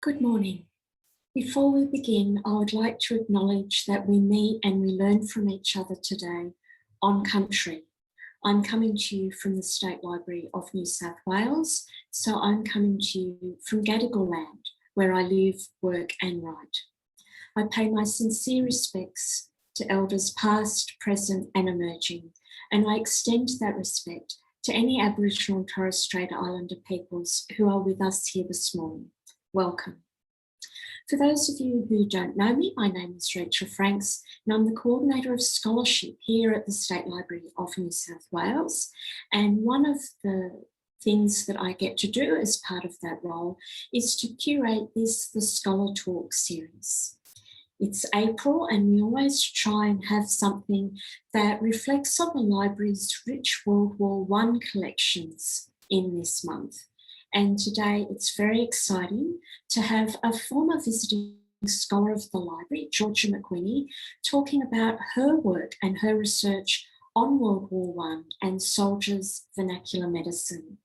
Good morning. Before we begin, I would like to acknowledge that we meet and we learn from each other today on country. I'm coming to you from the State Library of New South Wales, so I'm coming to you from Gadigal land, where I live, work and write. I pay my sincere respects to elders past, present and emerging, and I extend that respect to any Aboriginal and Torres Strait Islander peoples who are with us here this morning. Welcome. For those of you who don't know me, my name is Rachel Franks and I'm the Coordinator of Scholarship here at the State Library of New South Wales. And one of the things that I get to do as part of that role is to curate the Scholar Talk series. It's April and we always try and have something that reflects on the library's rich World War I collections in this month. And today it's very exciting to have a former visiting scholar of the library, Georgia McWhinney, talking about her work and her research on World War I and soldiers' vernacular medicine.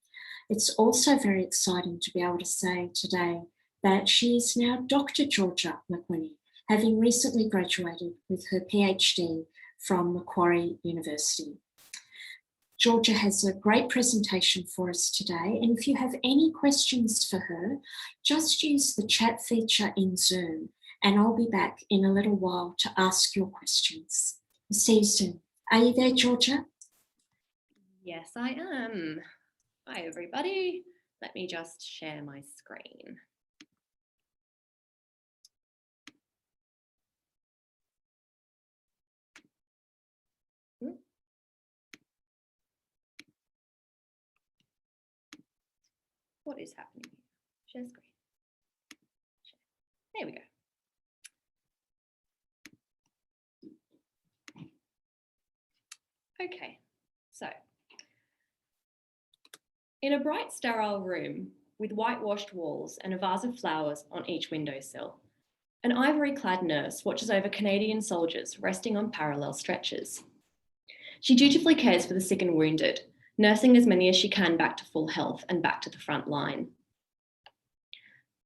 It's also very exciting to be able to say today that she is now Dr. Georgia McWhinney, having recently graduated with her PhD from Macquarie University. Georgia has a great presentation for us today, and if you have any questions for her, just use the chat feature in Zoom, and I'll be back in a little while to ask your questions. I'll see you soon. Are you there, Georgia? Yes, I am. Hi, everybody. Let me just share my screen. What is happening here? Share screen. There we go. Okay, so in a bright, sterile room with whitewashed walls and a vase of flowers on each windowsill, an ivory-clad nurse watches over Canadian soldiers resting on parallel stretchers. She dutifully cares for the sick and wounded, nursing as many as she can back to full health and back to the front line.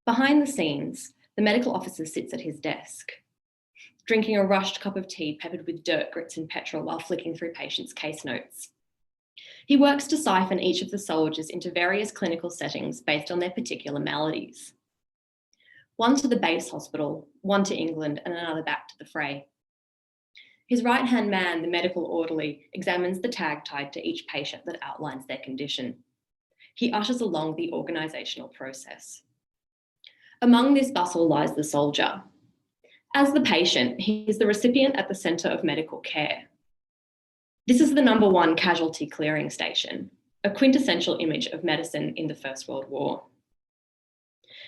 Behind the scenes, the medical officer sits at his desk, drinking a rushed cup of tea peppered with dirt, grits and petrol while flicking through patients' case notes. He works to siphon each of the soldiers into various clinical settings based on their particular maladies. One to the base hospital, one to England and another back to the fray. His right-hand man, the medical orderly, examines the tag tied to each patient that outlines their condition. He ushers along the organisational process. Among this bustle lies the soldier. As the patient, he is the recipient at the centre of medical care. This is the number 1 casualty clearing station, a quintessential image of medicine in the First World War.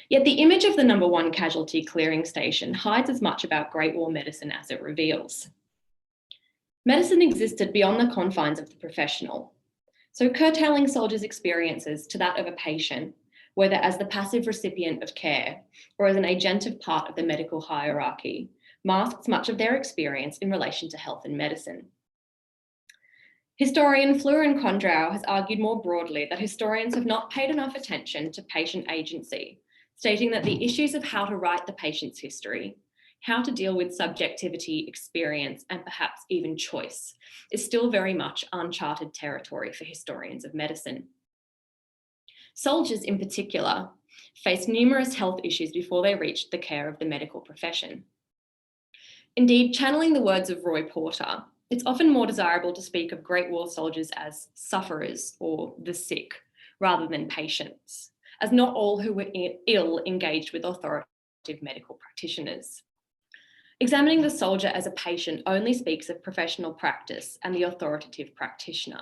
Yet the image of the number 1 casualty clearing station hides as much about Great War medicine as it reveals. Medicine existed beyond the confines of the professional, so curtailing soldiers' experiences to that of a patient, whether as the passive recipient of care or as an agentive part of the medical hierarchy, masks much of their experience in relation to health and medicine. Historian Fleuren Kondrau has argued more broadly that historians have not paid enough attention to patient agency, stating that the issues of how to write the patient's history, how to deal with subjectivity, experience, and perhaps even choice is still very much uncharted territory for historians of medicine. Soldiers in particular faced numerous health issues before they reached the care of the medical profession. Indeed, channeling the words of Roy Porter, it's often more desirable to speak of Great War soldiers as sufferers or the sick, rather than patients, as not all who were ill engaged with authoritative medical practitioners. Examining the soldier as a patient only speaks of professional practice and the authoritative practitioner,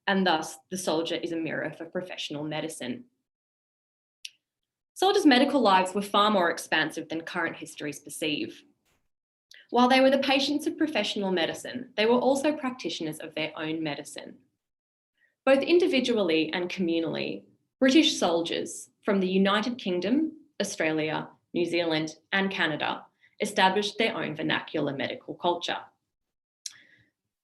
and thus the soldier is a mirror for professional medicine. Soldiers' medical lives were far more expansive than current histories perceive. While they were the patients of professional medicine, they were also practitioners of their own medicine. Both individually and communally, British soldiers from the United Kingdom, Australia, New Zealand, and Canada established their own vernacular medical culture.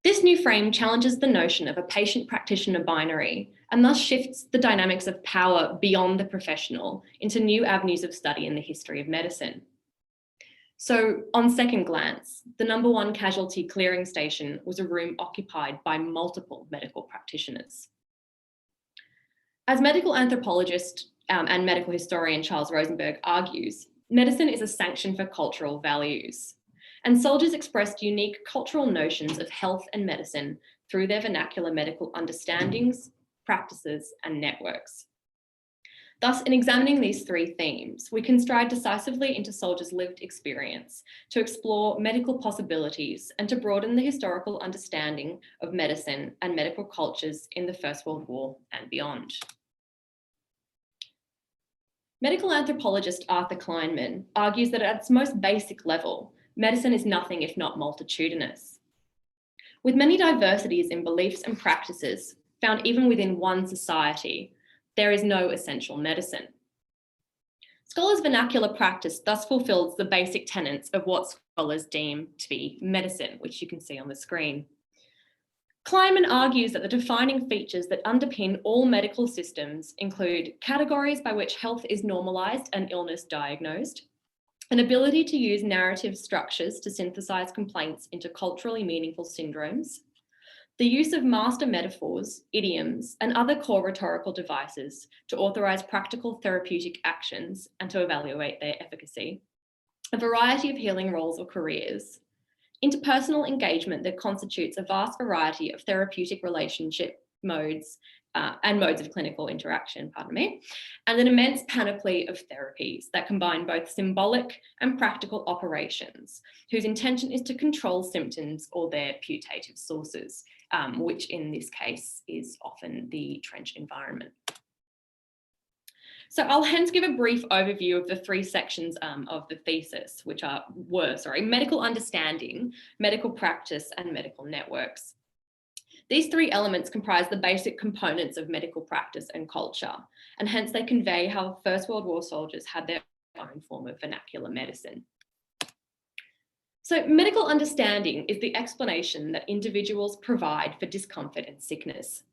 This new frame challenges the notion of a patient-practitioner binary and thus shifts the dynamics of power beyond the professional into new avenues of study in the history of medicine. So, on second glance, the number one casualty clearing station was a room occupied by multiple medical practitioners. As medical anthropologist and medical historian Charles Rosenberg argues, medicine is a sanction for cultural values, and soldiers expressed unique cultural notions of health and medicine through their vernacular medical understandings, practices, and networks. Thus, in examining these three themes, we can stride decisively into soldiers' lived experience to explore medical possibilities and to broaden the historical understanding of medicine and medical cultures in the First World War and beyond. Medical anthropologist Arthur Kleinman argues that at its most basic level, medicine is nothing if not multitudinous. With many diversities in beliefs and practices found even within one society, there is no essential medicine. Scholars' vernacular practice thus fulfills the basic tenets of what scholars deem to be medicine, which you can see on the screen. Kleinman argues that the defining features that underpin all medical systems include categories by which health is normalised and illness diagnosed, an ability to use narrative structures to synthesize complaints into culturally meaningful syndromes, the use of master metaphors, idioms, and other core rhetorical devices to authorize practical therapeutic actions and to evaluate their efficacy, a variety of healing roles or careers, interpersonal engagement that constitutes a vast variety of therapeutic relationship modes and modes of clinical interaction, and an immense panoply of therapies that combine both symbolic and practical operations, whose intention is to control symptoms or their putative sources, which in this case is often the trench environment. So I'll hence give a brief overview of the three sections of the thesis, which were medical understanding, medical practice, and medical networks. These three elements comprise the basic components of medical practice and culture, and hence they convey how First World War soldiers had their own form of vernacular medicine. So medical understanding is the explanation that individuals provide for discomfort and sickness.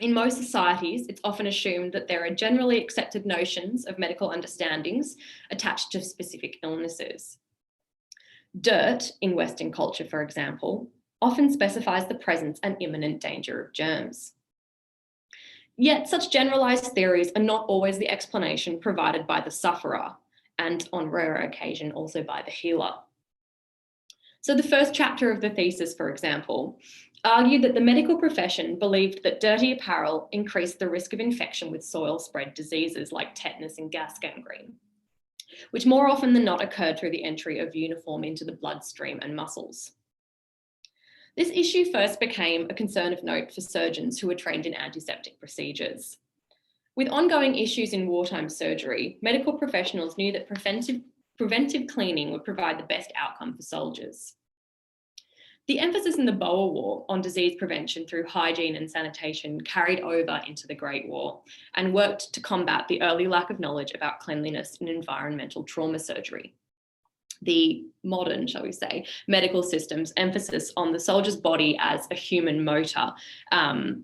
In most societies, it's often assumed that there are generally accepted notions of medical understandings attached to specific illnesses. Dirt, in Western culture, for example, often specifies the presence and imminent danger of germs. Yet such generalised theories are not always the explanation provided by the sufferer, and on rarer occasion also by the healer. So the first chapter of the thesis, for example, argued that the medical profession believed that dirty apparel increased the risk of infection with soil-spread diseases like tetanus and gas gangrene, which more often than not occurred through the entry of uniform into the bloodstream and muscles. This issue first became a concern of note for surgeons who were trained in antiseptic procedures. With ongoing issues in wartime surgery, medical professionals knew that preventive cleaning would provide the best outcome for soldiers. The emphasis in the Boer War on disease prevention through hygiene and sanitation carried over into the Great War and worked to combat the early lack of knowledge about cleanliness in environmental trauma surgery. The modern, shall we say, medical system's emphasis on the soldier's body as a human motor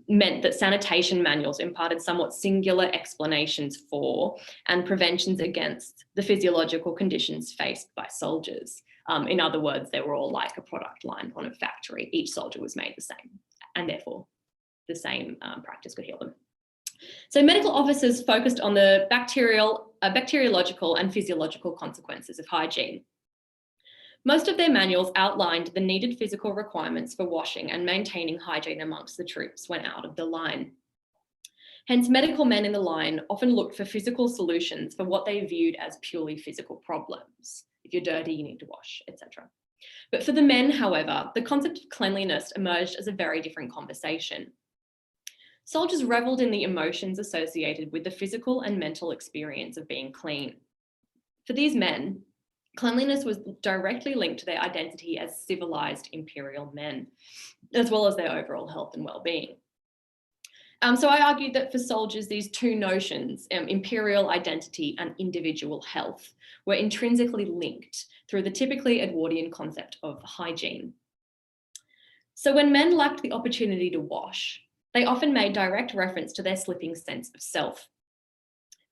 meant that sanitation manuals imparted somewhat singular explanations for and preventions against the physiological conditions faced by soldiers. In other words, they were all like a product line on a factory. Each soldier was made the same, and therefore the same practice could heal them. So medical officers focused on the bacteriological and physiological consequences of hygiene. Most of their manuals outlined the needed physical requirements for washing and maintaining hygiene amongst the troops when out of the line. Hence, medical men in the line often looked for physical solutions for what they viewed as purely physical problems. If you're dirty, you need to wash, etc. But for the men, however, the concept of cleanliness emerged as a very different conversation. Soldiers revelled in the emotions associated with the physical and mental experience of being clean. For these men, cleanliness was directly linked to their identity as civilized imperial men, as well as their overall health and well-being. So I argued that for soldiers, these two notions, imperial identity and individual health, were intrinsically linked through the typically Edwardian concept of hygiene. So when men lacked the opportunity to wash, they often made direct reference to their slipping sense of self.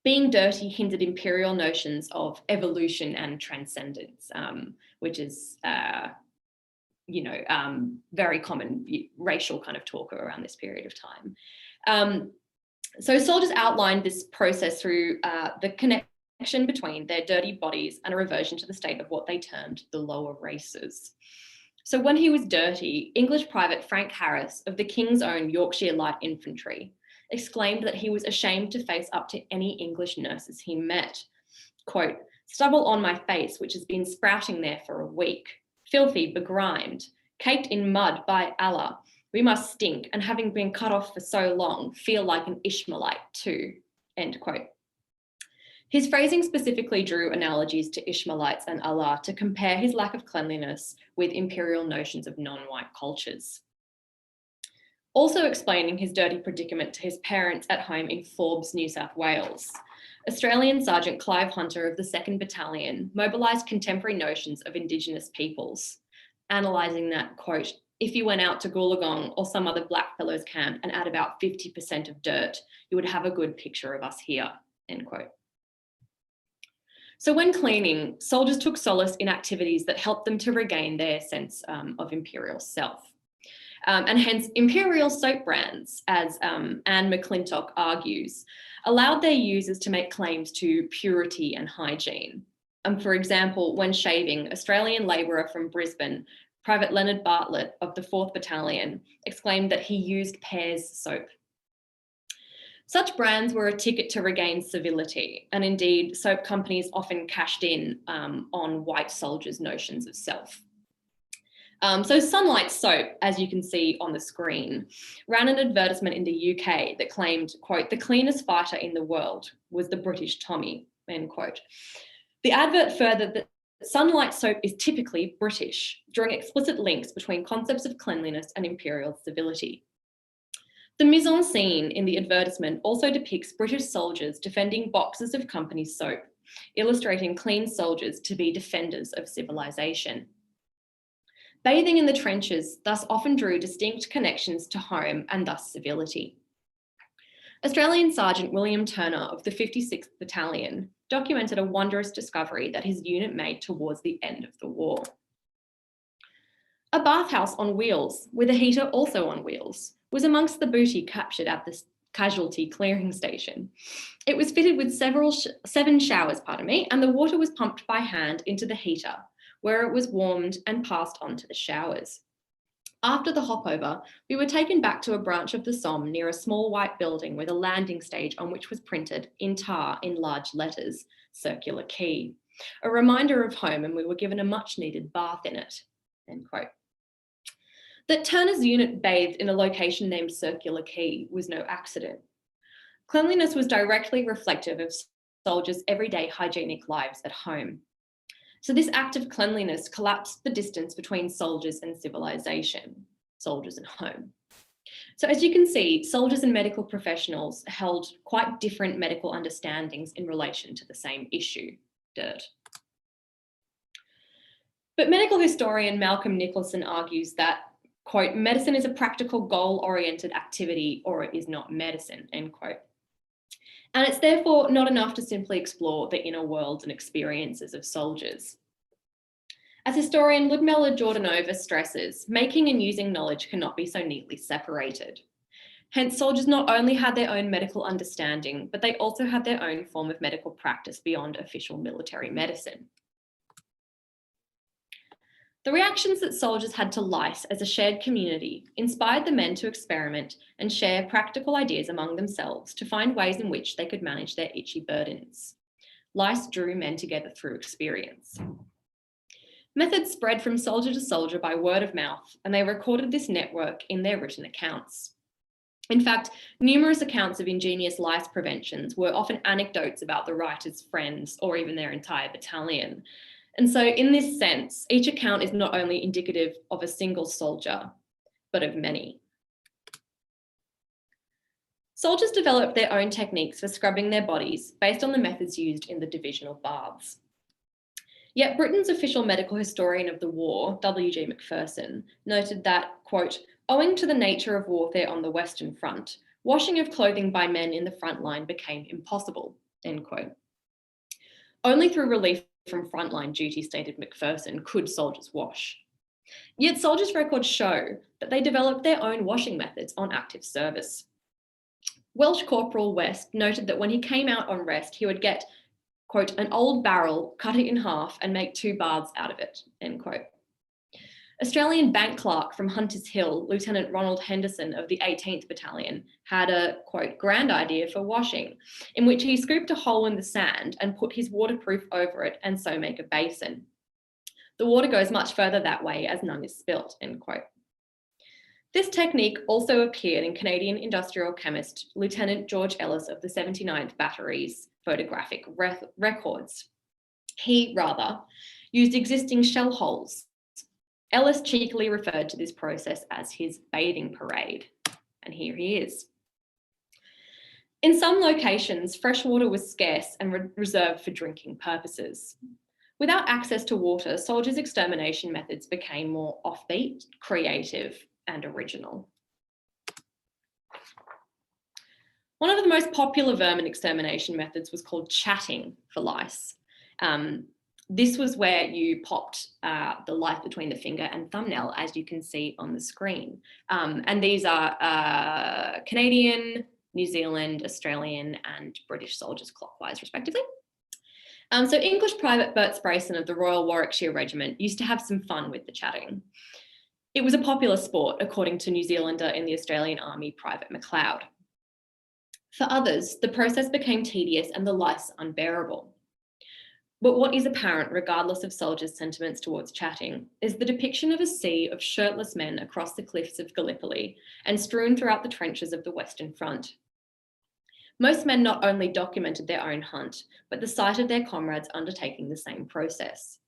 Being dirty hindered imperial notions of evolution and transcendence, which is, very common racial kind of talk around this period of time. So soldiers outlined this process through the connection between their dirty bodies and a reversion to the state of what they termed the lower races. So when he was dirty, English Private Frank Harris of the King's Own Yorkshire Light Infantry exclaimed that he was ashamed to face up to any English nurses he met. Quote, "Stubble on my face, which has been sprouting there for a week. Filthy, begrimed, caked in mud by Allah. We must stink, and having been cut off for so long, feel like an Ishmaelite too," end quote. His phrasing specifically drew analogies to Ishmaelites and Allah to compare his lack of cleanliness with imperial notions of non-white cultures. Also explaining his dirty predicament to his parents at home in Forbes, New South Wales, Australian Sergeant Clive Hunter of the 2nd Battalion mobilised contemporary notions of Indigenous peoples, analysing that, quote, "If you went out to Goolagong or some other blackfellows camp and add about 50% of dirt, you would have a good picture of us here," end quote. So when cleaning, soldiers took solace in activities that helped them to regain their sense of imperial self. And hence imperial soap brands, as Anne McClintock argues, allowed their users to make claims to purity and hygiene. For example, when shaving, Australian labourer from Brisbane, Private Leonard Bartlett of the 4th Battalion, exclaimed that he used Pears soap. Such brands were a ticket to regain civility, and indeed soap companies often cashed in on white soldiers' notions of self. So Sunlight Soap, as you can see on the screen, ran an advertisement in the UK that claimed, quote, "The cleanest fighter in the world was the British Tommy," end quote. The advert furthered that Sunlight Soap is typically British, drawing explicit links between concepts of cleanliness and imperial civility. The mise-en-scene in the advertisement also depicts British soldiers defending boxes of company soap, illustrating clean soldiers to be defenders of civilization. Bathing in the trenches thus often drew distinct connections to home and thus civility. Australian Sergeant William Turner of the 56th Battalion documented a wondrous discovery that his unit made towards the end of the war. A bathhouse on wheels, with a heater also on wheels, was amongst the booty captured at the casualty clearing station. It was fitted with 7 showers, and the water was pumped by hand into the heater, where it was warmed and passed on to the showers. After the hopover, we were taken back to a branch of the Somme near a small white building with a landing stage on which was printed in tar in large letters, "Circular Quay," a reminder of home, and we were given a much needed bath in it, end quote. That Turner's unit bathed in a location named Circular Quay was no accident. Cleanliness was directly reflective of soldiers' everyday hygienic lives at home. So this act of cleanliness collapsed the distance between soldiers and civilization, soldiers and home. So as you can see, soldiers and medical professionals held quite different medical understandings in relation to the same issue, dirt. But medical historian Malcolm Nicholson argues that, quote, "Medicine is a practical goal-oriented activity or it is not medicine," end quote. And it's therefore not enough to simply explore the inner worlds and experiences of soldiers. As historian Ludmila Jordanova stresses, making and using knowledge cannot be so neatly separated. Hence, soldiers not only had their own medical understanding, but they also had their own form of medical practice beyond official military medicine. The reactions that soldiers had to lice as a shared community inspired the men to experiment and share practical ideas among themselves to find ways in which they could manage their itchy burdens. Lice drew men together through experience. Methods spread from soldier to soldier by word of mouth, and they recorded this network in their written accounts. In fact, numerous accounts of ingenious lice preventions were often anecdotes about the writer's friends or even their entire battalion. And so in this sense, each account is not only indicative of a single soldier, but of many. Soldiers developed their own techniques for scrubbing their bodies based on the methods used in the divisional baths. Yet Britain's official medical historian of the war, W.G. Macpherson, noted that, quote, owing to the nature of warfare on the Western Front, washing of clothing by men in the front line became impossible, end quote. Only through relief from frontline duty, stated Macpherson, could soldiers wash. Yet soldiers' records show that they developed their own washing methods on active service. Welsh Corporal West noted that when he came out on rest, he would get, quote, an old barrel, cut it in half and make 2 baths out of it, end quote. Australian bank clerk from Hunters Hill, Lieutenant Ronald Henderson of the 18th Battalion, had a, quote, grand idea for washing, in which he scooped a hole in the sand and put his waterproof over it and so make a basin. The water goes much further that way as none is spilt, end quote. This technique also appeared in Canadian industrial chemist Lieutenant George Ellis of the 79th Battery's photographic records. He, rather, used existing shell holes. Ellis cheekily referred to this process as his bathing parade, and here he is. In some locations, fresh water was scarce and reserved for drinking purposes. Without access to water, soldiers' extermination methods became more offbeat, creative, and original. One of the most popular vermin extermination methods was called chatting for lice. This was where you popped the lice between the finger and thumbnail, as you can see on the screen. And these are Canadian, New Zealand, Australian, and British soldiers clockwise, respectively. So English Private Bert Sprayson of the Royal Warwickshire Regiment used to have some fun with the chatting. It was a popular sport, according to New Zealander in the Australian Army, Private McLeod. For others, the process became tedious and the lice unbearable. But what is apparent, regardless of soldiers' sentiments towards chatting, is the depiction of a sea of shirtless men across the cliffs of Gallipoli and strewn throughout the trenches of the Western Front. Most men not only documented their own hunt, but the sight of their comrades undertaking the same process.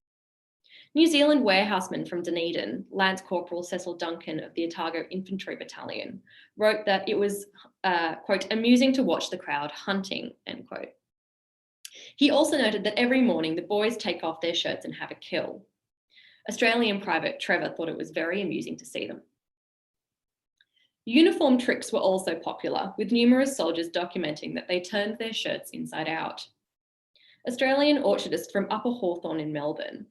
New Zealand warehouseman from Dunedin, Lance Corporal Cecil Duncan of the Otago Infantry Battalion, wrote that it was, quote, amusing to watch the crowd hunting, end quote. He also noted that every morning the boys take off their shirts and have a kill. Australian Private Trevor thought it was very amusing to see them. Uniform tricks were also popular, with numerous soldiers documenting that they turned their shirts inside out. Australian orchardist from Upper Hawthorn in Melbourne,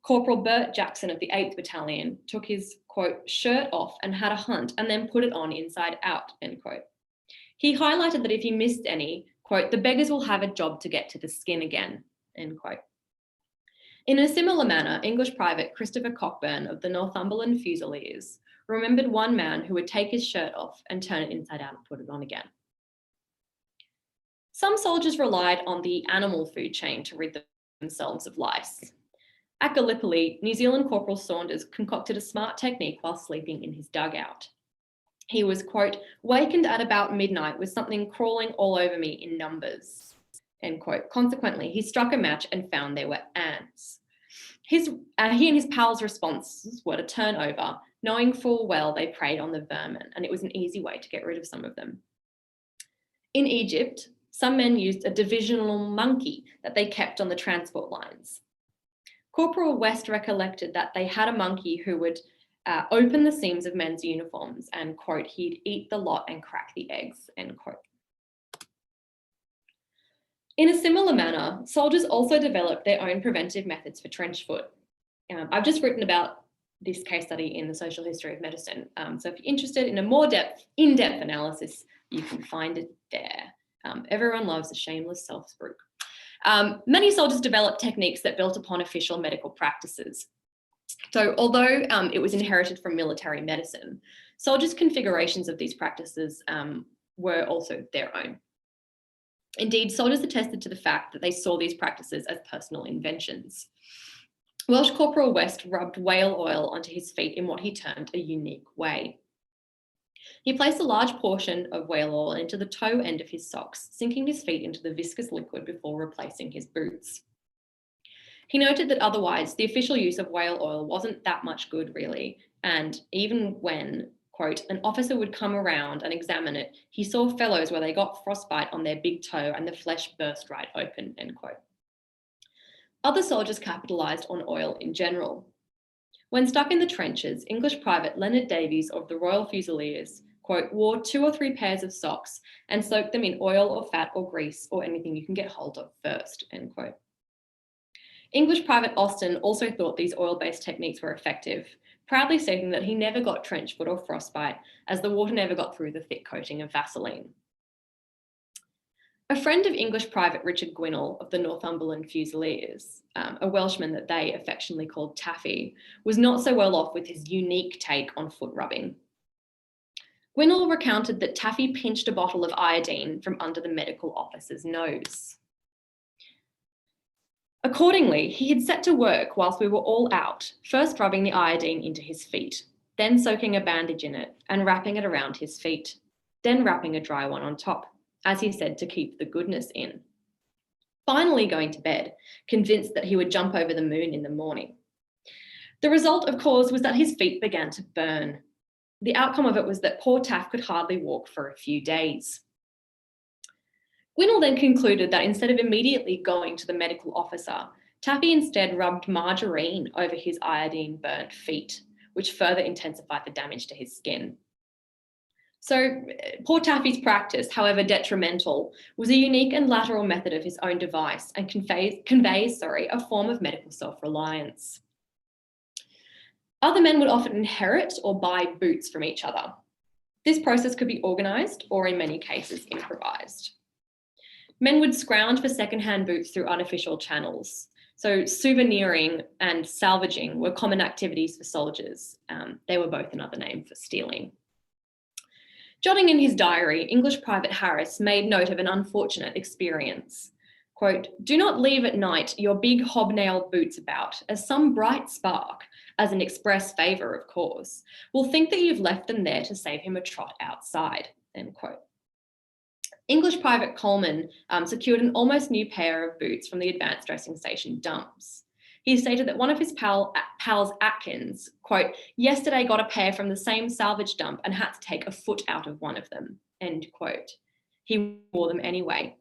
Corporal Bert Jackson of the 8th Battalion, took his, quote, shirt off and had a hunt and then put it on inside out, end quote. He highlighted that if he missed any, quote, the beggars will have a job to get to the skin again, end quote. In a similar manner, English Private Christopher Cockburn of the Northumberland Fusiliers remembered one man who would take his shirt off and turn it inside out and put it on again. Some soldiers relied on the animal food chain to rid themselves of lice. At Gallipoli, New Zealand Corporal Saunders concocted a smart technique while sleeping in his dugout. He was, quote, wakened at about midnight with something crawling all over me in numbers, end quote. Consequently, he struck a match and found there were ants. He and his pals' responses were to turn over, knowing full well they preyed on the vermin, and it was an easy way to get rid of some of them. In Egypt, some men used a divisional monkey that they kept on the transport lines. Corporal West recollected that they had a monkey who would open the seams of men's uniforms and, quote, he'd eat the lot and crack the eggs, end quote. In a similar manner, soldiers also developed their own preventive methods for trench foot. I've just written about this case study in the Social History of Medicine. So if you're interested in a more in-depth analysis, you can find it there. Everyone loves a shameless self-spruik. Many soldiers developed techniques that built upon official medical practices. So although it was inherited from military medicine, soldiers' configurations of these practices were also their own. Indeed, soldiers attested to the fact that they saw these practices as personal inventions. Welsh Corporal West rubbed whale oil onto his feet in what he termed a unique way. He placed a large portion of whale oil into the toe end of his socks, sinking his feet into the viscous liquid before replacing his boots. He noted that otherwise, the official use of whale oil wasn't that much good, really, and even when, quote, an officer would come around and examine it, he saw fellows where they got frostbite on their big toe and the flesh burst right open, end quote. Other soldiers capitalised on oil in general. When stuck in the trenches, English Private Leonard Davies of the Royal Fusiliers, quote, wore 2 or 3 pairs of socks and soaked them in oil or fat or grease or anything you can get hold of first, end quote. English Private Austin also thought these oil-based techniques were effective, proudly stating that he never got trench foot or frostbite as the water never got through the thick coating of Vaseline. A friend of English Private Richard Gwinnell of the Northumberland Fusiliers, a Welshman that they affectionately called Taffy, was not so well off with his unique take on foot rubbing. Gwinnell recounted that Taffy pinched a bottle of iodine from under the medical officer's nose. Accordingly, he had set to work whilst we were all out, first rubbing the iodine into his feet, then soaking a bandage in it and wrapping it around his feet, then wrapping a dry one on top, as he said, to keep the goodness in. Finally going to bed, convinced that he would jump over the moon in the morning. The result, of course, was that his feet began to burn. The outcome of it was that poor Taff could hardly walk for a few days. Gwinnell then concluded that instead of immediately going to the medical officer, Taffy instead rubbed margarine over his iodine-burnt feet, which further intensified the damage to his skin. So poor Taffy's practice, however detrimental, was a unique and lateral method of his own device and conveys a form of medical self-reliance. Other men would often inherit or buy boots from each other. This process could be organised or in many cases improvised. Men would scrounge for secondhand boots through unofficial channels. So souveniring and salvaging were common activities for soldiers. They were both another name for stealing. Jotting in his diary, English Private Harris made note of an unfortunate experience. Quote, "Do not leave at night your big hobnailed boots about, as some bright spark, as an express favour of course, will think that you've left them there to save him a trot outside," end quote. English Private Coleman secured an almost new pair of boots from the advanced dressing station dumps. He stated that one of his pals, Atkins, quote, "yesterday got a pair from the same salvage dump and had to take a foot out of one of them," end quote. He wore them anyway.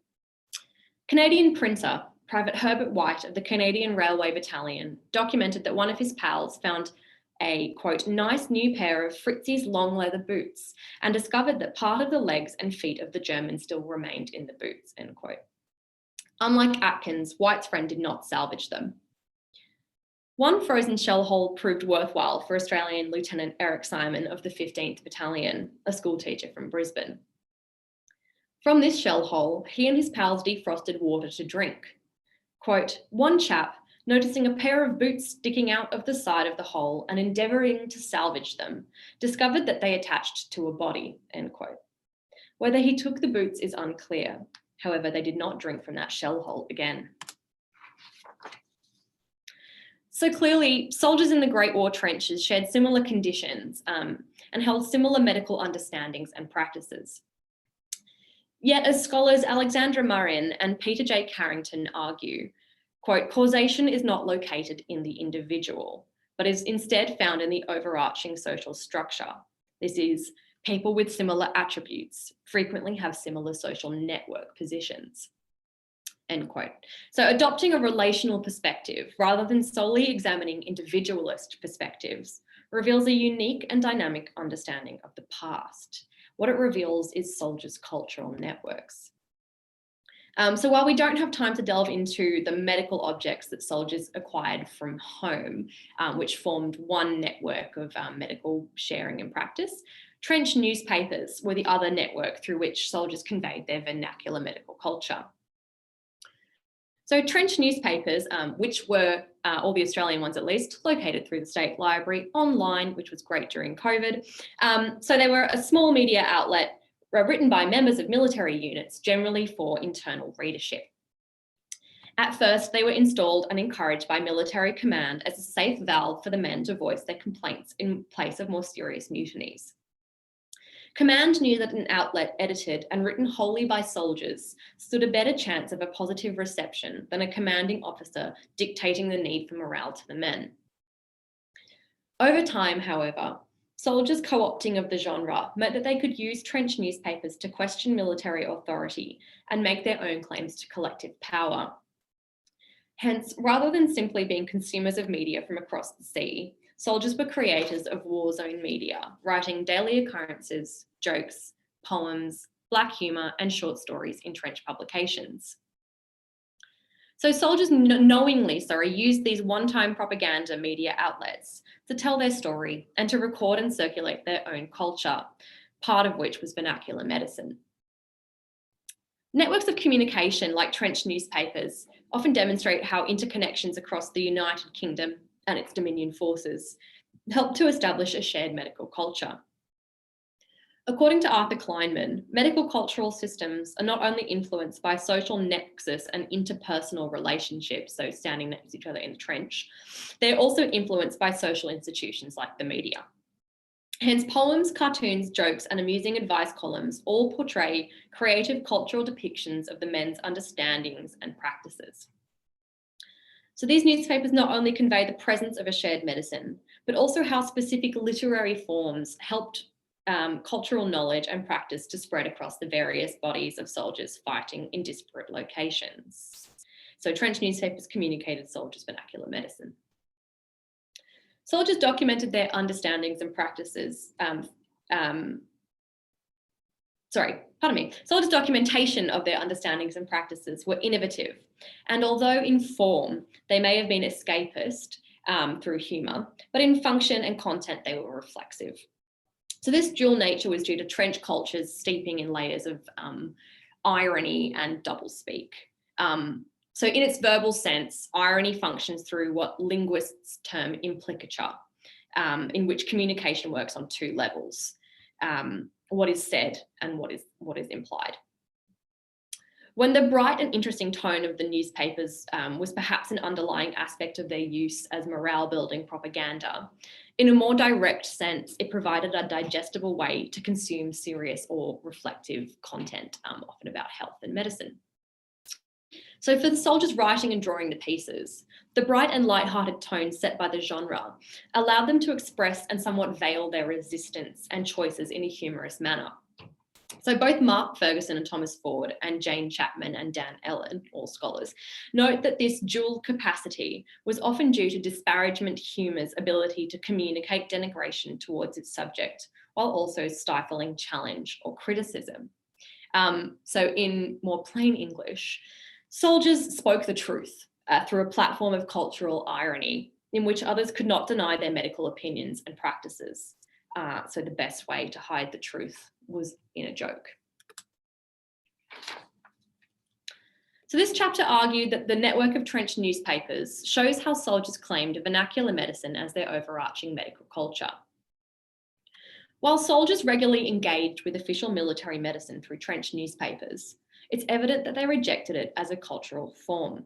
Canadian printer, Private Herbert White of the Canadian Railway Battalion, documented that one of his pals found a, quote, "nice new pair of Fritzi's long leather boots and discovered that part of the legs and feet of the German still remained in the boots," end quote. Unlike Atkins, White's friend did not salvage them. One frozen shell hole proved worthwhile for Australian Lieutenant Eric Simon of the 15th Battalion, a schoolteacher from Brisbane. From this shell hole, he and his pals defrosted water to drink. Quote, "One chap, noticing a pair of boots sticking out of the side of the hole and endeavouring to salvage them, discovered that they attached to a body," end quote. Whether he took the boots is unclear. However, they did not drink from that shell hole again. So clearly, soldiers in the Great War trenches shared similar conditions and held similar medical understandings and practices. Yet, as scholars Alexandra Marin and Peter J. Carrington argue, quote, "causation is not located in the individual, but is instead found in the overarching social structure. This is, people with similar attributes frequently have similar social network positions," end quote. So adopting a relational perspective rather than solely examining individualist perspectives reveals a unique and dynamic understanding of the past. What it reveals is soldiers' cultural networks. So while we don't have time to delve into the medical objects that soldiers acquired from home, which formed one network of medical sharing and practice, trench newspapers were the other network through which soldiers conveyed their vernacular medical culture. So trench newspapers, which were all the Australian ones at least, located through the State Library online, which was great during COVID. So they were a small media outlet written by members of military units, generally for internal readership. At first, they were installed and encouraged by military command as a safe valve for the men to voice their complaints in place of more serious mutinies. Command knew that an outlet edited and written wholly by soldiers stood a better chance of a positive reception than a commanding officer dictating the need for morale to the men. Over time, however, soldiers' co-opting of the genre meant that they could use trench newspapers to question military authority and make their own claims to collective power. Hence, rather than simply being consumers of media from across the sea, soldiers were creators of war zone media, writing daily occurrences, jokes, poems, black humour, and short stories in trench publications. So soldiers knowingly used these one-time propaganda media outlets to tell their story and to record and circulate their own culture, part of which was vernacular medicine. Networks of communication, like trench newspapers, often demonstrate how interconnections across the United Kingdom and its Dominion forces helped to establish a shared medical culture. According to Arthur Kleinman, medical cultural systems are not only influenced by social nexus and interpersonal relationships, so standing next to each other in the trench, they're also influenced by social institutions like the media. Hence, poems, cartoons, jokes, and amusing advice columns all portray creative cultural depictions of the men's understandings and practices. So these newspapers not only convey the presence of a shared medicine, but also how specific literary forms helped cultural knowledge and practice to spread across the various bodies of soldiers fighting in disparate locations. So trench newspapers communicated soldiers' vernacular medicine. Soldiers documented their understandings and practices. Soldiers' documentation of their understandings and practices were innovative. And although in form, they may have been escapist through humour, but in function and content, they were reflexive. So this dual nature was due to trench cultures steeping in layers of irony and doublespeak. So in its verbal sense, irony functions through what linguists term implicature, in which communication works on two levels, what is said and what is implied. When the bright and interesting tone of the newspapers was perhaps an underlying aspect of their use as morale-building propaganda, in a more direct sense, it provided a digestible way to consume serious or reflective content, often about health and medicine. So for the soldiers writing and drawing the pieces, the bright and light-hearted tone set by the genre allowed them to express and somewhat veil their resistance and choices in a humorous manner. So both Mark Ferguson and Thomas Ford and Jane Chapman and Dan Ellen, all scholars, note that this dual capacity was often due to disparagement humour's ability to communicate denigration towards its subject, while also stifling challenge or criticism. So in more plain English, soldiers spoke the truth through a platform of cultural irony in which others could not deny their medical opinions and practices. So the best way to hide the truth was in a joke. So this chapter argued that the network of trench newspapers shows how soldiers claimed vernacular medicine as their overarching medical culture. While soldiers regularly engaged with official military medicine through trench newspapers, it's evident that they rejected it as a cultural form.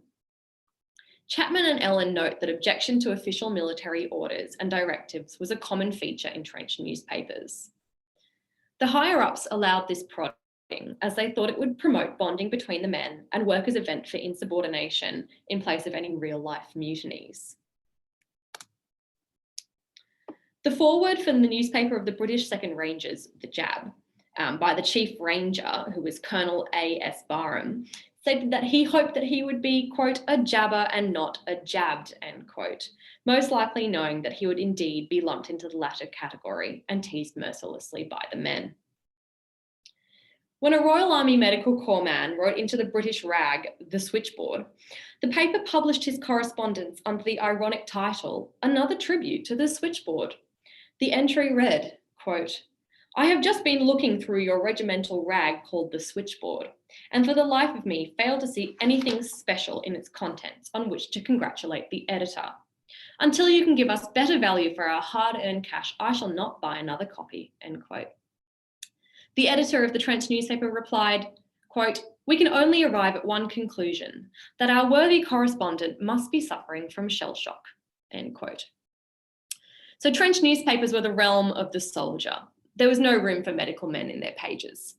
Chapman and Ellen note that objection to official military orders and directives was a common feature in trench newspapers. The higher-ups allowed this prodding as they thought it would promote bonding between the men and work as a vent for insubordination in place of any real-life mutinies. The foreword from the newspaper of the British Second Rangers, the JAB, by the Chief Ranger, who was Colonel A.S. Barham, said that he hoped that he would be, quote, a jabber and not a jabbed, end quote, most likely knowing that he would indeed be lumped into the latter category and teased mercilessly by the men. When a Royal Army Medical Corps man wrote into the British rag, The Switchboard, the paper published his correspondence under the ironic title, Another Tribute to the Switchboard. The entry read, quote, I have just been looking through your regimental rag called The Switchboard, and for the life of me fail to see anything special in its contents on which to congratulate the editor. Until you can give us better value for our hard-earned cash, I shall not buy another copy, end quote. The editor of the Trench newspaper replied, quote, we can only arrive at one conclusion, that our worthy correspondent must be suffering from shell shock, end quote. So trench newspapers were the realm of the soldier. There was no room for medical men in their pages.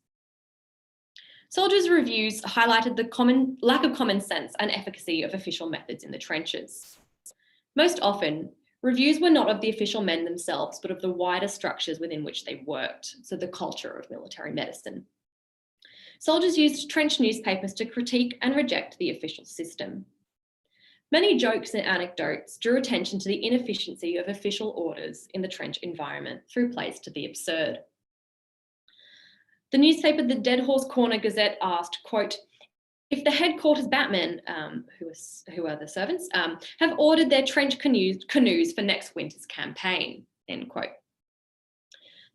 Soldiers' reviews highlighted the lack of common sense and efficacy of official methods in the trenches. Most often, reviews were not of the official men themselves, but of the wider structures within which they worked, so the culture of military medicine. Soldiers used trench newspapers to critique and reject the official system. Many jokes and anecdotes drew attention to the inefficiency of official orders in the trench environment through plays to the absurd. The newspaper The Dead Horse Corner Gazette asked, quote, if the headquarters batmen, who are the servants, have ordered their trench canoes for next winter's campaign, end quote.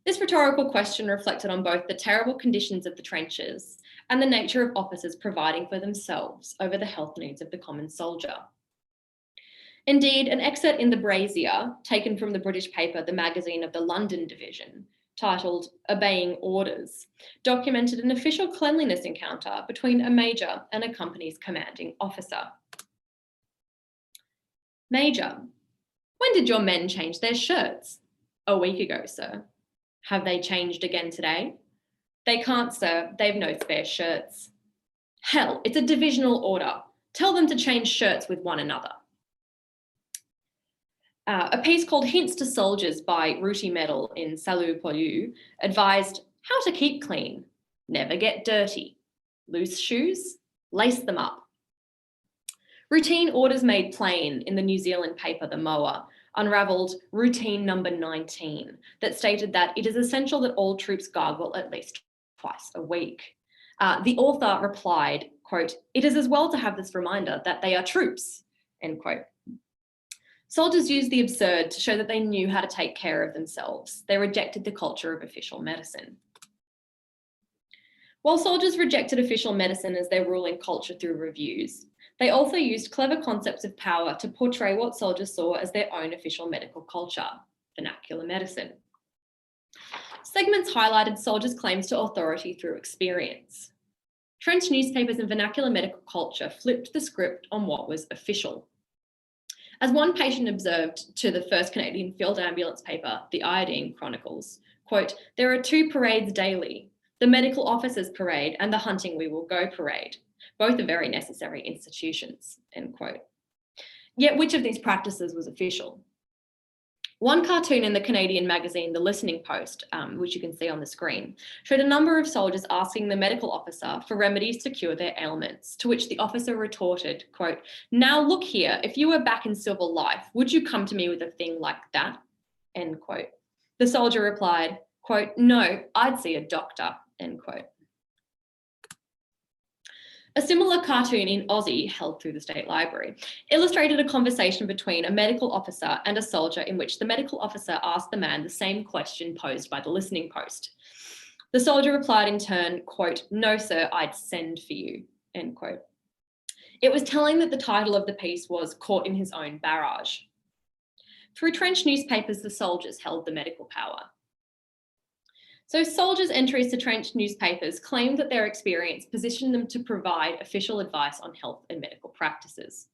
This rhetorical question reflected on both the terrible conditions of the trenches and the nature of officers providing for themselves over the health needs of the common soldier. Indeed, an excerpt in the Brazier, taken from the British paper The Magazine of the London Division, titled Obeying Orders, documented an official cleanliness encounter between a major and a company's commanding officer. Major, when did your men change their shirts? A week ago, sir. Have they changed again today? They can't, sir. They've no spare shirts. Hell, it's a divisional order. Tell them to change shirts with one another. A piece called Hints to Soldiers by Ruti Medal in Salut Poilu advised how to keep clean, never get dirty, loose shoes, lace them up. Routine orders made plain in the New Zealand paper The Moa unravelled routine number 19 that stated that it is essential that all troops gargle at least twice a week. The author replied, quote, it is as well to have this reminder that they are troops, end quote. Soldiers used the absurd to show that they knew how to take care of themselves. They rejected the culture of official medicine. While soldiers rejected official medicine as their ruling culture through reviews, they also used clever concepts of power to portray what soldiers saw as their own official medical culture, vernacular medicine. Segments highlighted soldiers' claims to authority through experience. Trench newspapers and vernacular medical culture flipped the script on what was official. As one patient observed to the 1st Canadian Field Ambulance paper, The Iodine Chronicles, quote, there are 2 parades daily, the medical officers parade and the hunting we will go parade. Both are very necessary institutions, end quote. Yet which of these practices was official? One cartoon in the Canadian magazine, The Listening Post, which you can see on the screen, showed a number of soldiers asking the medical officer for remedies to cure their ailments, to which the officer retorted, quote, now look here, if you were back in civil life, would you come to me with a thing like that, end quote. The soldier replied, quote, no, I'd see a doctor, end quote. A similar cartoon in Aussie, held through the State Library, illustrated a conversation between a medical officer and a soldier in which the medical officer asked the man the same question posed by the Listening Post. The soldier replied in turn, quote, no, sir, I'd send for you, end quote. It was telling that the title of the piece was Caught in His Own Barrage. Through trench newspapers, the soldiers held the medical power. So soldiers' entries to trench newspapers claimed that their experience positioned them to provide official advice on health and medical practices.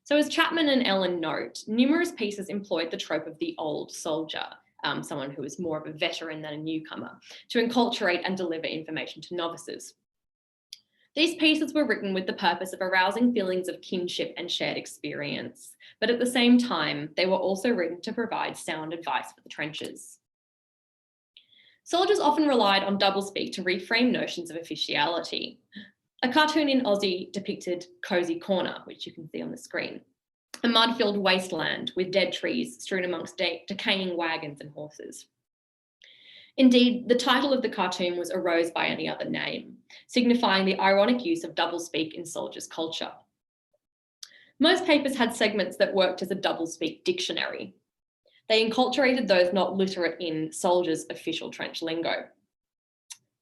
So as Chapman and Ellen note, numerous pieces employed the trope of the old soldier, someone who is more of a veteran than a newcomer, to enculturate and deliver information to novices. These pieces were written with the purpose of arousing feelings of kinship and shared experience, but at the same time, they were also written to provide sound advice for the trenches. Soldiers often relied on doublespeak to reframe notions of officiality. A cartoon in Aussie depicted Cozy Corner, which you can see on the screen, a mud-filled wasteland with dead trees strewn amongst decaying wagons and horses. Indeed, the title of the cartoon was A Rose by Any Other Name, signifying the ironic use of doublespeak in soldiers' culture. Most papers had segments that worked as a doublespeak dictionary. They enculturated those not literate in soldiers' official trench lingo.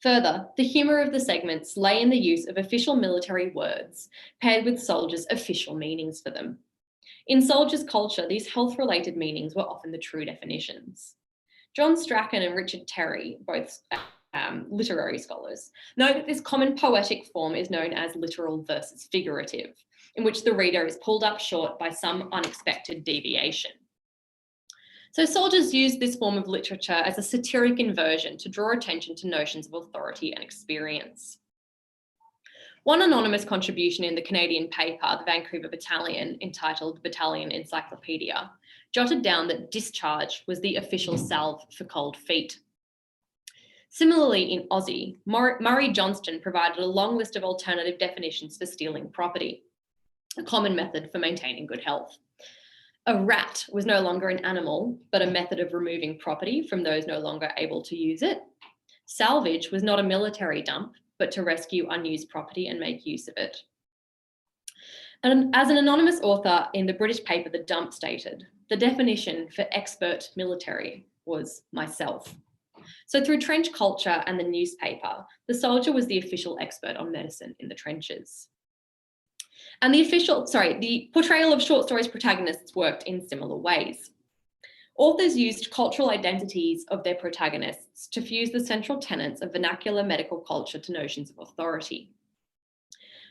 Further, the humour of the segments lay in the use of official military words paired with soldiers' official meanings for them. In soldiers' culture, these health-related meanings were often the true definitions. John Strachan and Richard Terry, both literary scholars, note that this common poetic form is known as literal versus figurative, in which the reader is pulled up short by some unexpected deviation. So soldiers used this form of literature as a satiric inversion to draw attention to notions of authority and experience. One anonymous contribution in the Canadian paper, the Vancouver Battalion, entitled Battalion Encyclopedia, jotted down that discharge was the official salve for cold feet. Similarly, in Aussie, Murray Johnston provided a long list of alternative definitions for stealing property. a common method for maintaining good health. A rat was no longer an animal, but a method of removing property from those no longer able to use it. Salvage was not a military dump, but to rescue unused property and make use of it. And as an anonymous author in the British paper The Dump stated, the definition for expert military was myself. So through trench culture and the newspaper, the soldier was the official expert on medicine in the trenches. And the portrayal of short stories protagonists worked in similar ways. Authors used cultural identities of their protagonists to fuse the central tenets of vernacular medical culture to notions of authority.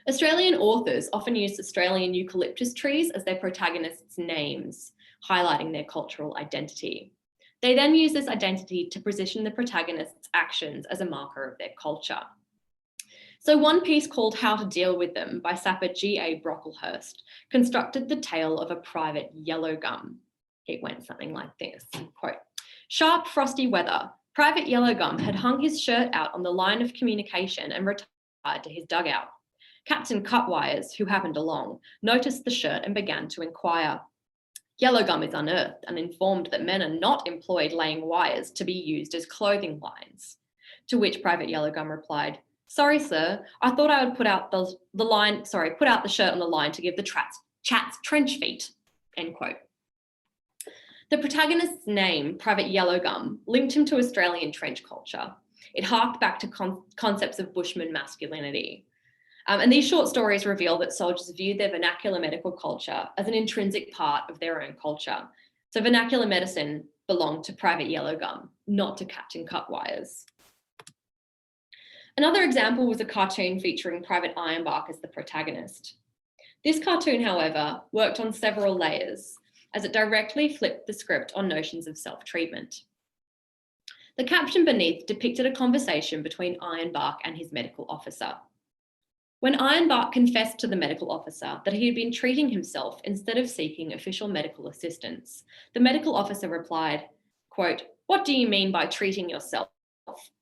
Australian authors often used Australian eucalyptus trees as their protagonists' names, highlighting their cultural identity. They then use this identity to position the protagonist's actions as a marker of their culture. So one piece called How to Deal with Them by sapper G.A. Brocklehurst constructed the tale of a private yellow gum. It went something like this, quote, "Sharp, frosty weather. Private Yellow Gum had hung his shirt out on the line of communication and retired to his dugout. Captain Cutwires, who happened along, noticed the shirt and began to inquire. Yellow Gum is unearthed and informed that men are not employed laying wires to be used as clothing lines. To which Private Yellow Gum replied, 'Sorry, sir, I thought I would put out the shirt on the line to give the chats trench feet,' end quote. The protagonist's name, Private Yellow Gum, linked him to Australian trench culture. It harked back to concepts of bushman masculinity. And these short stories reveal that soldiers viewed their vernacular medical culture as an intrinsic part of their own culture. So vernacular medicine belonged to Private Yellow Gum, not to Captain Cutwires. Another example was a cartoon featuring Private Ironbark as the protagonist. This cartoon, however, worked on several layers, as it directly flipped the script on notions of self-treatment. The caption beneath depicted a conversation between Ironbark and his medical officer. When Ironbark confessed to the medical officer that he had been treating himself instead of seeking official medical assistance, the medical officer replied, quote, "What do you mean by treating yourself?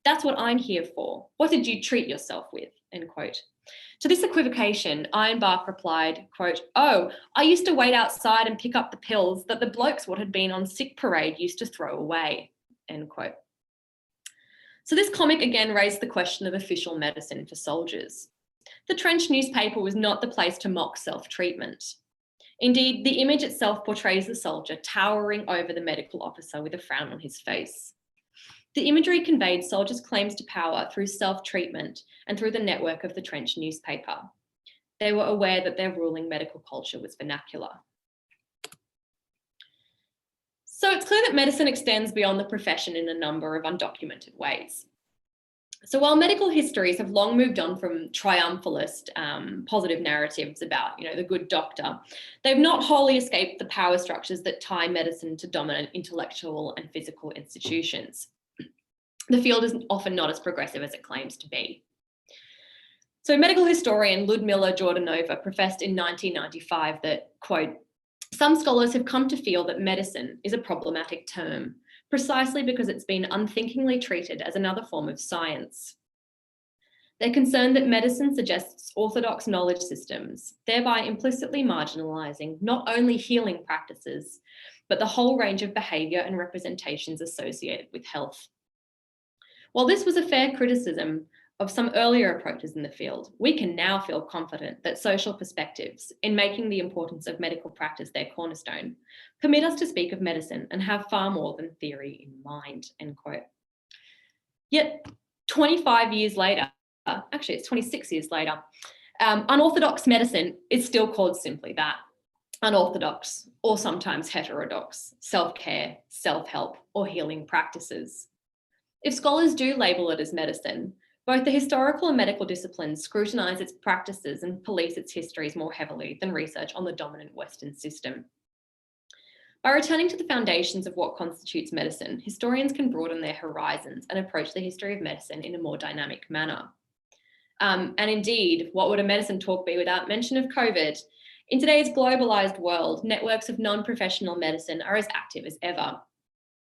That's what I'm here for. What did you treat yourself with?" End quote. To this equivocation, Ironbark replied, quote, "Oh, I used to wait outside and pick up the pills that the blokes what had been on sick parade used to throw away," end quote. So this comic again raised the question of official medicine for soldiers. The trench newspaper was not the place to mock self-treatment. Indeed, the image itself portrays the soldier towering over the medical officer with a frown on his face. The imagery conveyed soldiers' claims to power through self-treatment and through the network of the trench newspaper. They were aware that their ruling medical culture was vernacular. So it's clear that medicine extends beyond the profession in a number of undocumented ways. So while medical histories have long moved on from triumphalist positive narratives about, the good doctor, they've not wholly escaped the power structures that tie medicine to dominant intellectual and physical institutions. The field is often not as progressive as it claims to be. So medical historian Ludmila Jordanova professed in 1995 that, quote, "Some scholars have come to feel that medicine is a problematic term, precisely because it's been unthinkingly treated as another form of science. They're concerned that medicine suggests orthodox knowledge systems, thereby implicitly marginalising not only healing practices, but the whole range of behaviour and representations associated with health." While this was a fair criticism of some earlier approaches in the field, we can now feel confident that social perspectives, in making the importance of medical practice their cornerstone, permit us to speak of medicine and have far more than theory in mind, end quote. Yet 25 years later, actually it's 26 years later, unorthodox medicine is still called simply that, unorthodox or sometimes heterodox, self-care, self-help or healing practices. If scholars do label it as medicine, both the historical and medical disciplines scrutinise its practices and police its histories more heavily than research on the dominant Western system. By returning to the foundations of what constitutes medicine, historians can broaden their horizons and approach the history of medicine in a more dynamic manner. And indeed, what would a medicine talk be without mention of COVID? In today's globalised world, networks of non-professional medicine are as active as ever,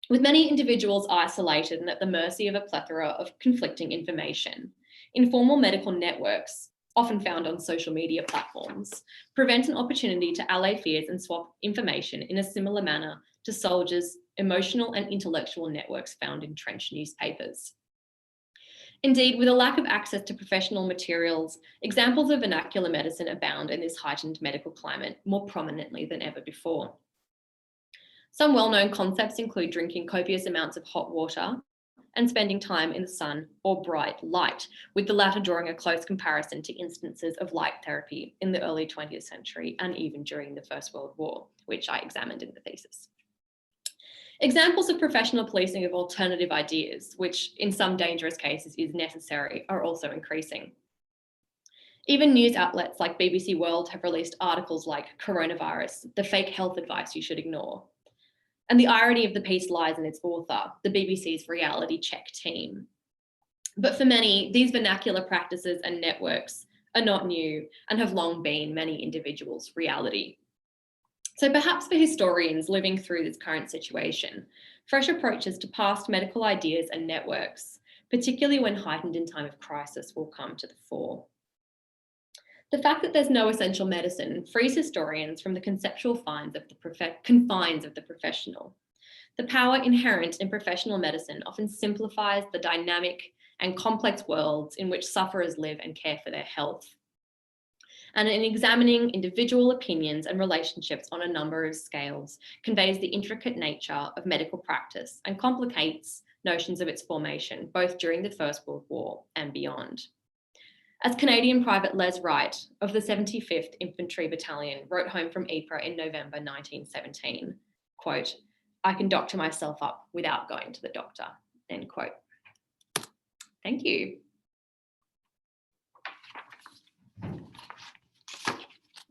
with many individuals isolated and at the mercy of a plethora of conflicting information. Informal medical networks often found on social media platforms, prevent an opportunity to allay fears and swap information in a similar manner to soldiers' emotional and intellectual networks found in trench newspapers. Indeed, with a lack of access to professional materials, examples of vernacular medicine abound in this heightened medical climate more prominently than ever before. Some well-known concepts include drinking copious amounts of hot water and spending time in the sun or bright light, with the latter drawing a close comparison to instances of light therapy in the early 20th century and even during the First World War, which I examined in the thesis. Examples of professional policing of alternative ideas, which in some dangerous cases is necessary, are also increasing. Even news outlets like BBC World have released articles like "Coronavirus, the fake health advice you should ignore." And the irony of the piece lies in its author, the BBC's reality check team. But for many, these vernacular practices and networks are not new and have long been many individuals' reality. So perhaps for historians living through this current situation, fresh approaches to past medical ideas and networks, particularly when heightened in time of crisis, will come to the fore. The fact that there's no essential medicine frees historians from the conceptual confines of the professional. The power inherent in professional medicine often simplifies the dynamic and complex worlds in which sufferers live and care for their health. And in examining individual opinions and relationships on a number of scales, conveys the intricate nature of medical practice and complicates notions of its formation, both during the First World War and beyond. As Canadian Private Les Wright of the 75th Infantry Battalion wrote home from Ypres in November 1917, quote, "I can doctor myself up without going to the doctor," end quote. Thank you.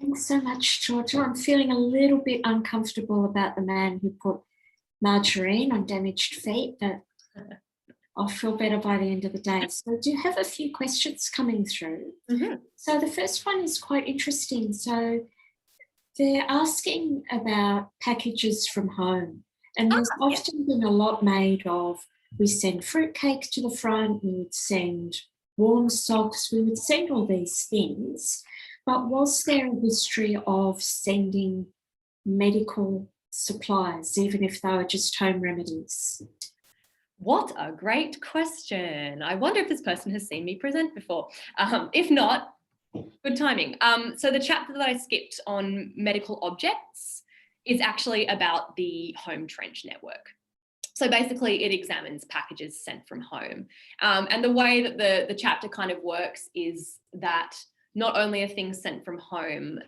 Thanks so much, Georgia. I'm feeling a little bit uncomfortable about the man who put margarine on damaged feet, but I'll feel better by the end of the day. So I do have a few questions coming through. Mm-hmm. So the first one is quite interesting. So they're asking about packages from home, and there's often been a lot made of, we send fruitcake to the front, we would send warm socks, we would send all these things. But was there a history of sending medical supplies, even if they were just home remedies? What a great question. I wonder if this person has seen me present before. If not, good timing. So the chapter that I skipped on medical objects is actually about the home trench network. So basically it examines packages sent from home. And the way that the chapter kind of works is that not only are things sent from home,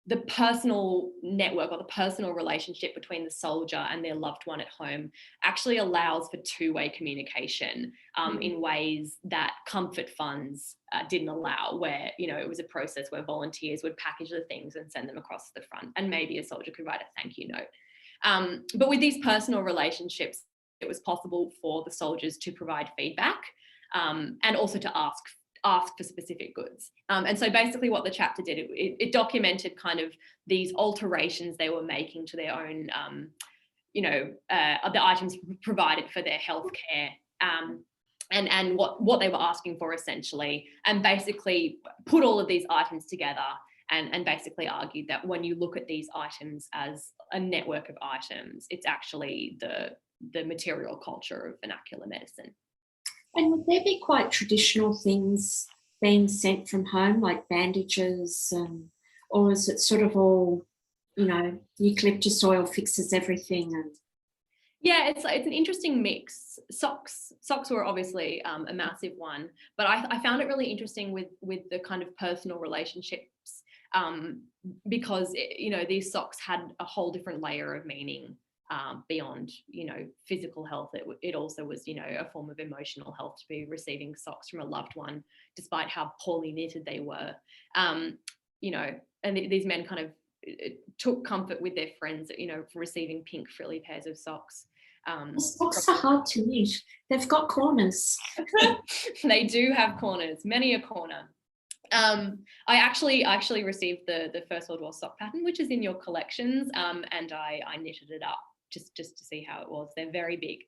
the personal network or the personal relationship between the soldier and their loved one at home actually allows for two-way communication in ways that comfort funds didn't allow, where, you know, it was a process where volunteers would package the things and send them across the front, and maybe a soldier could write a thank you note. But with these personal relationships, it was possible for the soldiers to provide feedback and also to ask for specific goods. And so basically what the chapter did, it documented kind of these alterations they were making to their own, the items provided for their healthcare, and what they were asking for essentially, and basically put all of these items together and basically argued that when you look at these items as a network of items, it's actually the material culture of vernacular medicine. And would there be quite traditional things being sent from home, like bandages, or is it sort of all, eucalyptus oil fixes everything? And yeah, it's an interesting mix. Socks were obviously a massive one, but I found it really interesting with the kind of personal relationships, because these socks had a whole different layer of meaning. Beyond, physical health, it also was, a form of emotional health to be receiving socks from a loved one, despite how poorly knitted they were. And these men kind of took comfort with their friends, for receiving pink frilly pairs of socks. Socks are hard to knit. They've got corners. They do have corners, many a corner. I actually received the First World War sock pattern, which is in your collections, and I knitted it up just to see how it was. They're very big.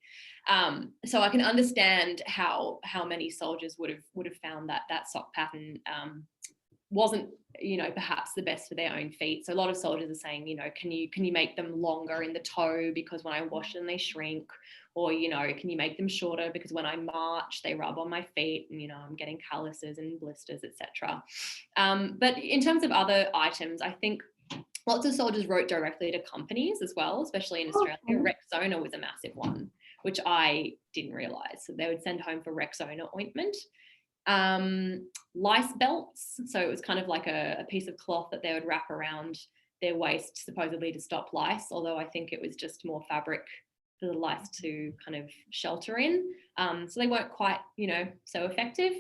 So I can understand how many soldiers would have found that sock pattern wasn't, perhaps the best for their own feet. So a lot of soldiers are saying, can you make them longer in the toe, because when I wash them they shrink, or can you make them shorter because when I march they rub on my feet and I'm getting calluses and blisters, etc. But in terms of other items, I think lots of soldiers wrote directly to companies as well, especially in Australia. Rexona was a massive one, which I didn't realise. So they would send home for Rexona ointment. Lice belts, so it was kind of like a piece of cloth that they would wrap around their waist, supposedly to stop lice, although I think it was just more fabric for the lice to kind of shelter in. So they weren't quite, so effective.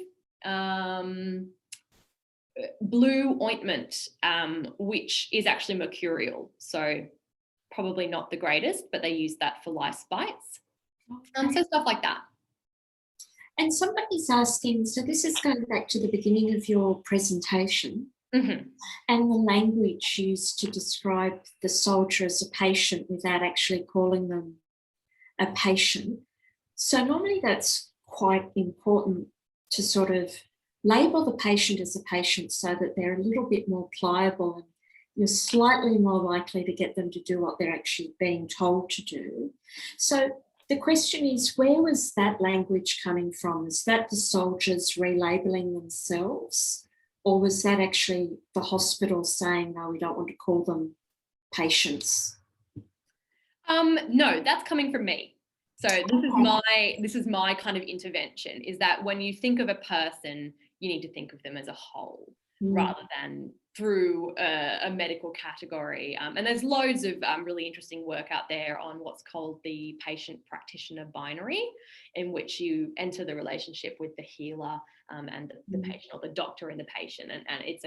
Blue ointment, which is actually mercurial, so probably not the greatest, but they use that for lice bites. So stuff like that. And somebody's asking, so this is going back to the beginning of your presentation, and the language used to describe the soldier as a patient without actually calling them a patient. So normally that's quite important to sort of label the patient as a patient so that they're a little bit more pliable and you're slightly more likely to get them to do what they're actually being told to do. So the question is, where was that language coming from? Is that the soldiers relabeling themselves, or was that actually the hospital saying, no, we don't want to call them patients? No, that's coming from me. So this is my kind of intervention, is that when you think of a person, you need to think of them as a whole rather than through a medical category. And there's loads of really interesting work out there on what's called the patient-practitioner binary, in which you enter the relationship with the healer and the patient, or the doctor and the patient. And it's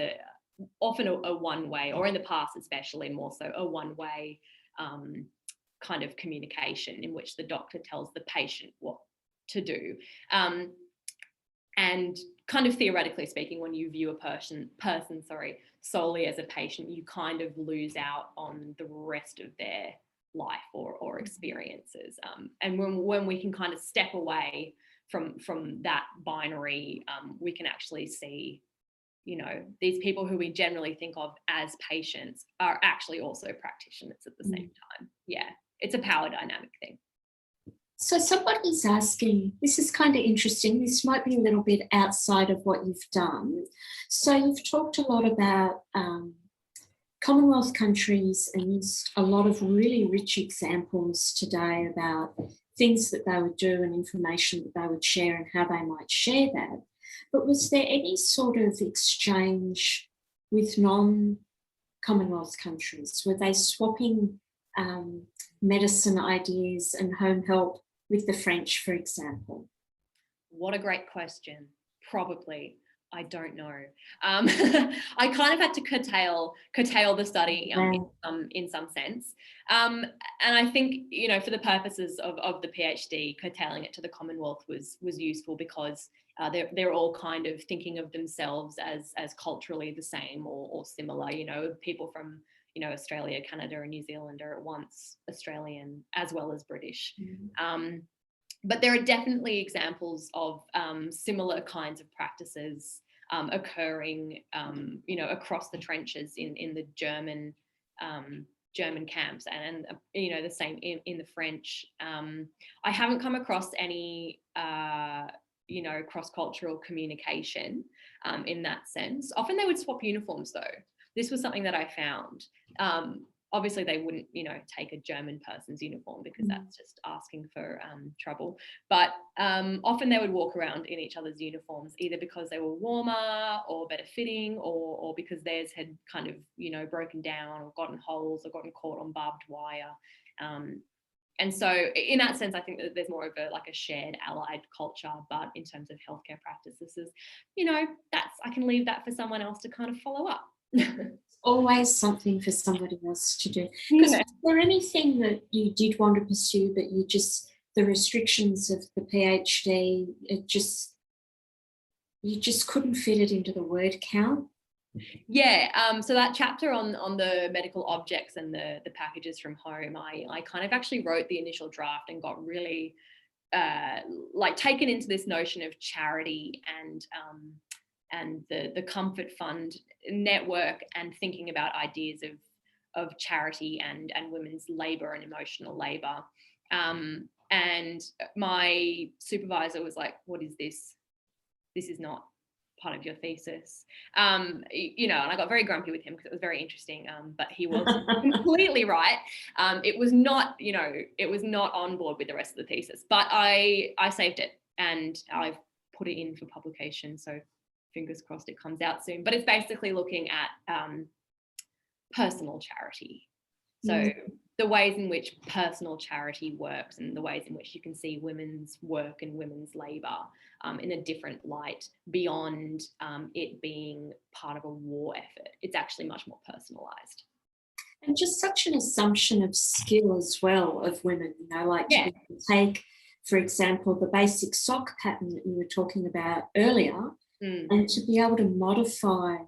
often a one-way, or in the past especially more so, a one-way kind of communication in which the doctor tells the patient what to do. And kind of theoretically speaking, when you view a person solely as a patient, you kind of lose out on the rest of their life or experiences. And when we can kind of step away from that binary, we can actually see, these people who we generally think of as patients are actually also practitioners at the same time. Yeah, it's a power dynamic thing. So somebody's asking, this is kind of interesting, this might be a little bit outside of what you've done. So you've talked a lot about Commonwealth countries and used a lot of really rich examples today about things that they would do and information that they would share and how they might share that. But was there any sort of exchange with non-Commonwealth countries? Were they swapping medicine ideas and home help with the French, for example? What a great question. Probably. I don't know. I kind of had to curtail the study in some sense. And I think, for the purposes of the PhD, curtailing it to the Commonwealth was useful, because they're all kind of thinking of themselves as culturally the same or similar. People from Australia, Canada and New Zealand are at once Australian as well as British. But there are definitely examples of similar kinds of practices occurring, across the trenches in the German camps, and the same in the French. I haven't come across any cross-cultural communication in that sense. Often they would swap uniforms though. This was something that I found. Obviously they wouldn't, take a German person's uniform, because that's just asking for trouble. But often they would walk around in each other's uniforms, either because they were warmer or better fitting, or because theirs had kind of, broken down or gotten holes or gotten caught on barbed wire. And so in that sense, I think that there's more of a shared allied culture. But in terms of healthcare practices, I can leave that for someone else to kind of follow up. Always something for somebody else to do. Because was there anything that you did want to pursue, but the restrictions of the PhD, you just couldn't fit it into the word count? Yeah, so that chapter on the medical objects and the packages from home, I kind of actually wrote the initial draft and got really like taken into this notion of charity and the Comfort Fund network, and thinking about ideas of charity and women's labour and emotional labour. And my supervisor was like, "What is this? This is not part of your thesis." You know, and I got very grumpy with him because it was very interesting, but he was completely right. It was not, you know, it was not on board with the rest of the thesis, but I saved it and I've put it in for publication, so fingers crossed it comes out soon. But it's basically looking at personal charity. So the ways in which personal charity works and the ways in which you can see women's work and women's labour in a different light beyond it being part of a war effort. It's actually much more personalised. And just such an assumption of skill as well of women, you know, like to take, for example, the basic sock pattern that you were talking about earlier, and to be able to modify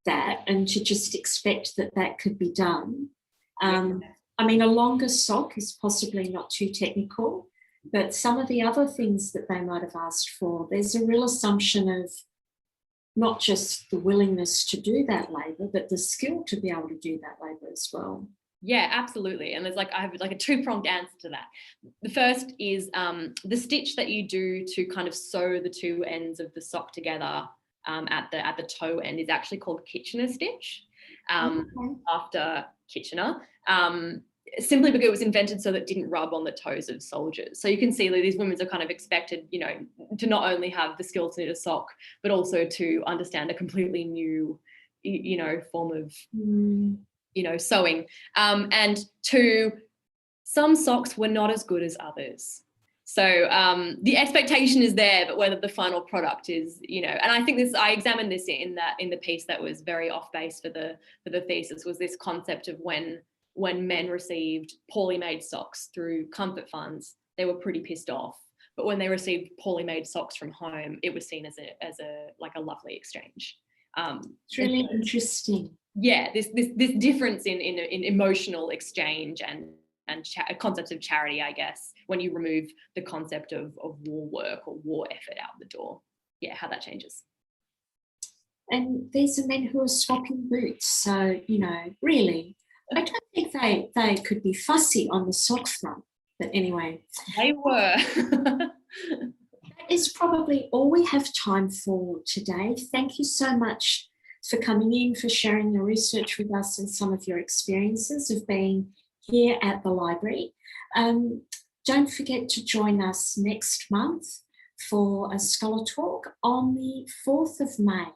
that and to just expect that that could be done. I mean, a longer sock is possibly not too technical, but some of the other things that they might have asked for, there's a real assumption of not just the willingness to do that labour, but the skill to be able to do that labour as well. Yeah, absolutely. And I have like a two-pronged answer to that. The first is the stitch that you do to kind of sew the two ends of the sock together at the toe end is actually called Kitchener stitch, after Kitchener. Simply because it was invented so that it didn't rub on the toes of soldiers. So you can see that these women are kind of expected, you know, to not only have the skill to knit a sock, but also to understand a completely new, you know, form of, you know, sewing. And two, some socks were not as good as others. So the expectation is there, but whether the final product is, you know, and I think this, I examined this in the piece that was very off base for the thesis, was this concept of when men received poorly made socks through comfort funds, they were pretty pissed off. But when they received poorly made socks from home, it was seen as a like a lovely exchange. It's really interesting. Yeah, this difference in emotional exchange and concepts of charity, I guess, when you remove the concept of war work or war effort out the door. Yeah, how that changes. And these are men who are swapping boots. So, you know, really, I don't think they could be fussy on the sock front. But anyway. They were. That is probably all we have time for today. Thank you so much for coming in, for sharing your research with us and some of your experiences of being here at the library. Don't forget to join us next month for a Scholar Talk on the 4th of May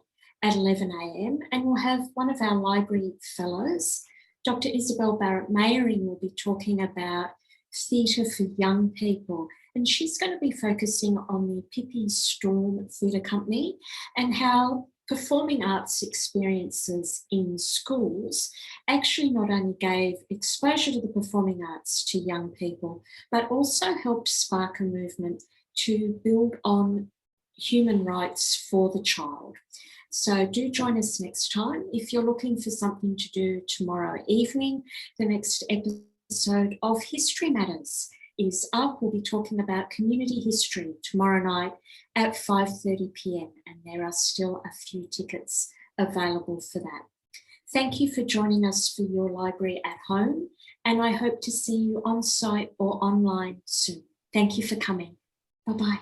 at 11 a.m. and we'll have one of our library fellows, Dr. Isabel Barrett-Mayering, will be talking about theatre for young people, and she's going to be focusing on the Pippi Storm Theatre Company and how performing arts experiences in schools actually not only gave exposure to the performing arts to young people, but also helped spark a movement to build on human rights for the child. So do join us next time. If you're looking for something to do tomorrow evening, the next episode of History Matters is up. We'll be talking about community history tomorrow night at 5:30 p.m. and there are still a few tickets available for that. Thank you for joining us for your library at home, and I hope to see you on site or online soon. Thank you for coming. Bye-bye.